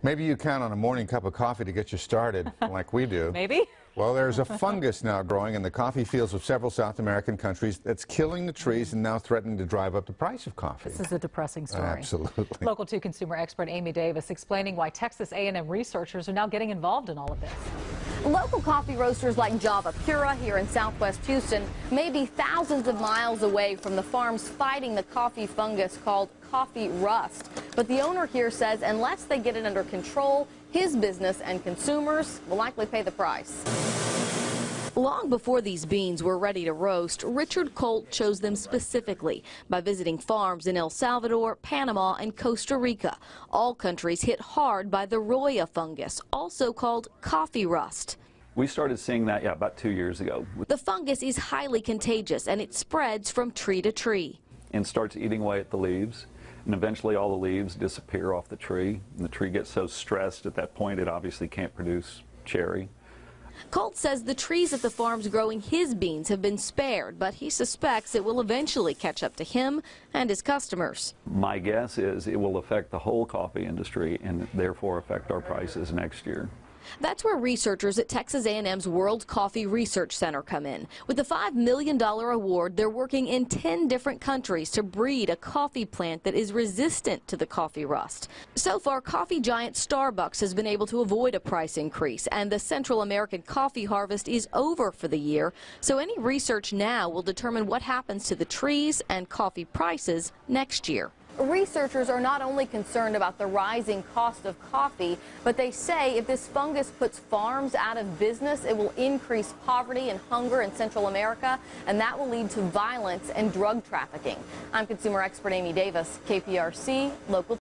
Maybe you count on a morning cup of coffee to get you started, like we do. Maybe. Well, there's a fungus now growing in the coffee fields of several South American countries that's killing the trees and now threatening to drive up the price of coffee. This is a depressing story. Absolutely. Local 2 consumer expert Amy Davis explaining why Texas A&M researchers are now getting involved in all of this. Local coffee roasters like Java Pura here in southwest Houston may be thousands of miles away from the farms fighting the coffee fungus called coffee rust. But the owner here says unless they get it under control, his business and consumers will likely pay the price. Long before these beans were ready to roast, Richard Colt chose them specifically by visiting farms in El Salvador, Panama, and Costa Rica, all countries hit hard by the Roya fungus, also called coffee rust. We started seeing that, about 2 years ago. The fungus is highly contagious, and it spreads from tree to tree. And starts eating away at the leaves, and eventually all the leaves disappear off the tree, and the tree gets so stressed at that point it obviously can't produce cherry. Colt says the trees at the farms growing his beans have been spared, but he suspects it will eventually catch up to him and his customers. My guess is it will affect the whole coffee industry and therefore affect our prices next year. That's where researchers at Texas A&M's World Coffee Research Center come in. With a $5 million award, they're working in 10 different countries to breed a coffee plant that is resistant to the coffee rust. So far, coffee giant Starbucks has been able to avoid a price increase, and the Central American coffee harvest is over for the year. So any research now will determine what happens to the trees and coffee prices next year. Researchers are not only concerned about the rising cost of coffee, but they say if this fungus puts farms out of business, it will increase poverty and hunger in Central America, and that will lead to violence and drug trafficking. I'm consumer expert Amy Davis, KPRC, Local